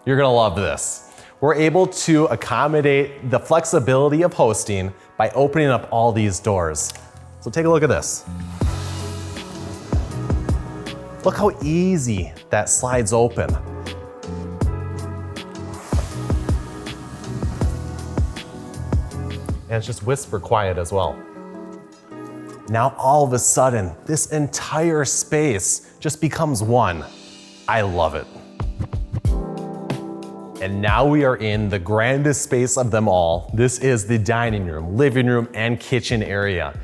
You're gonna love this. We're able to accommodate the flexibility of hosting by opening up all these doors. So take a look at this. Look how easy that slides open. And it's just whisper quiet as well. Now all of a sudden, this entire space just becomes one. I love it. And now we are in the grandest space of them all. This is the dining room, living room, and kitchen area.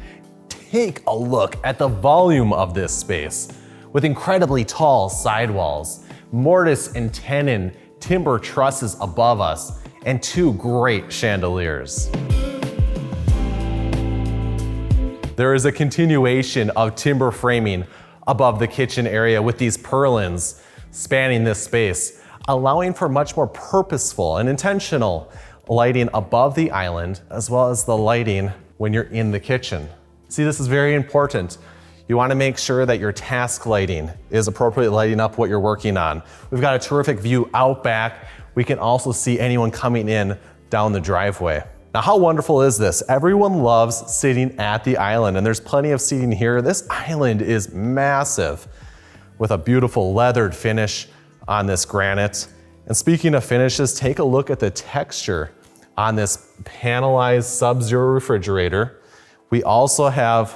Take a look at the volume of this space with incredibly tall sidewalls, mortise and tenon timber trusses above us, and two great chandeliers. There is a continuation of timber framing above the kitchen area with these purlins spanning this space, allowing for much more purposeful and intentional lighting above the island, as well as the lighting when you're in the kitchen. See, this is very important. You want to make sure that your task lighting is appropriately lighting up what you're working on. We've got a terrific view out back. We can also see anyone coming in down the driveway. Now, how wonderful is this? Everyone loves sitting at the island, and there's plenty of seating here. This island is massive with a beautiful leathered finish on this granite. And speaking of finishes, take a look at the texture on this panelized Sub-Zero refrigerator. We also have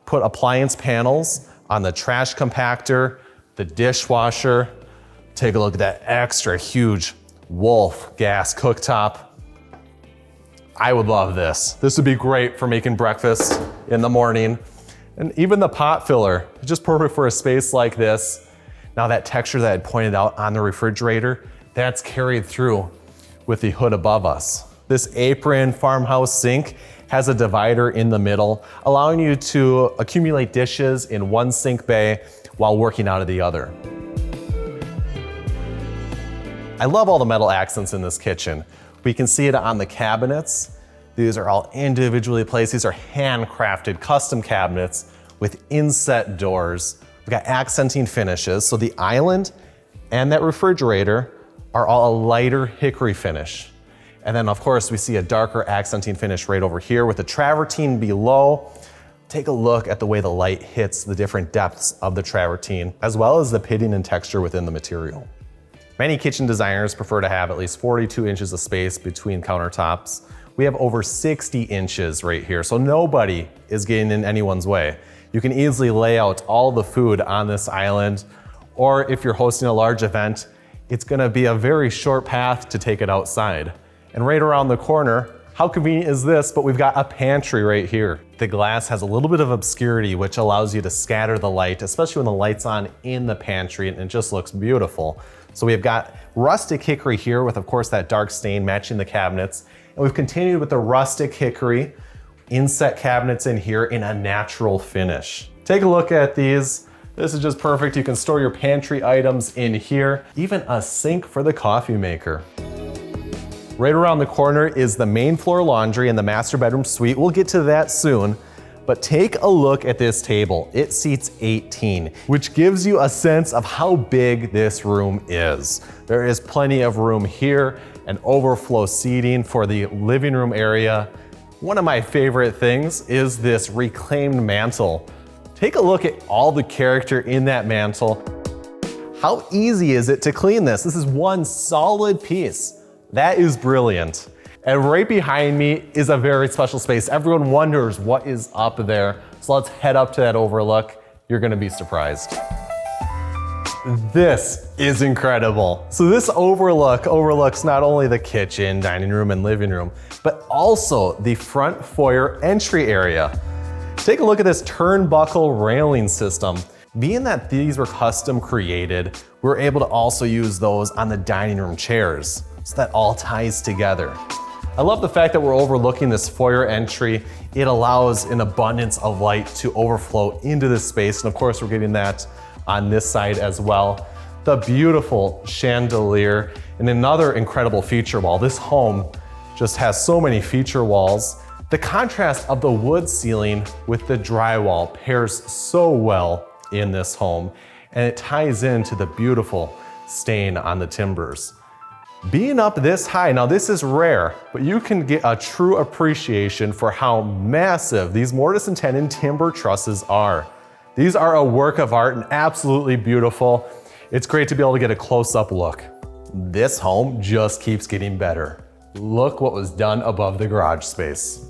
put appliance panels on the trash compactor, the dishwasher. Take a look at that extra huge Wolf gas cooktop. I would love this. This would be great for making breakfast in the morning. And even the pot filler, just perfect for a space like this. Now that texture that I pointed out on the refrigerator, that's carried through with the hood above us. This apron farmhouse sink has a divider in the middle, allowing you to accumulate dishes in one sink bay while working out of the other. I love all the metal accents in this kitchen. We can see it on the cabinets. These are all individually placed. These are handcrafted custom cabinets with inset doors. We've got accenting finishes. So the island and that refrigerator are all a lighter hickory finish. And then of course we see a darker accenting finish right over here with the travertine below. Take a look at the way the light hits the different depths of the travertine, as well as the pitting and texture within the material. Many kitchen designers prefer to have at least 42 inches of space between countertops. We have over 60 inches right here, so nobody is getting in anyone's way. You can easily lay out all the food on this island, or if you're hosting a large event, it's gonna be a very short path to take it outside. And right around the corner, how convenient is this, but we've got a pantry right here. The glass has a little bit of obscurity, which allows you to scatter the light, especially when the light's on in the pantry, and it just looks beautiful. So we've got rustic hickory here with, of course, that dark stain matching the cabinets. And we've continued with the rustic hickory inset cabinets in here in a natural finish. Take a look at these. This is just perfect. You can store your pantry items in here, even a sink for the coffee maker. Right around the corner is the main floor laundry and the master bedroom suite. We'll get to that soon. But take a look at this table. It seats 18, which gives you a sense of how big this room is. There is plenty of room here and overflow seating for the living room area. One of my favorite things is this reclaimed mantle. Take a look at all the character in that mantle. How easy is it to clean this? This is one solid piece. That is brilliant. And right behind me is a very special space. Everyone wonders what is up there. So let's head up to that overlook. You're gonna be surprised. This is incredible. So this overlooks not only the kitchen, dining room, and living room, but also the front foyer entry area. Take a look at this turnbuckle railing system. Being that these were custom created, we're able to also use those on the dining room chairs. So that all ties together. I love the fact that we're overlooking this foyer entry. It allows an abundance of light to overflow into this space. And of course, we're getting that on this side as well. The beautiful chandelier and another incredible feature wall. This home just has so many feature walls. The contrast of the wood ceiling with the drywall pairs so well in this home, and it ties into the beautiful stain on the timbers. Being up this high, now this is rare, but you can get a true appreciation for how massive these mortise and tenon timber trusses are. These are a work of art and absolutely beautiful. It's great to be able to get a close-up look. This home just keeps getting better. Look what was done above the garage space.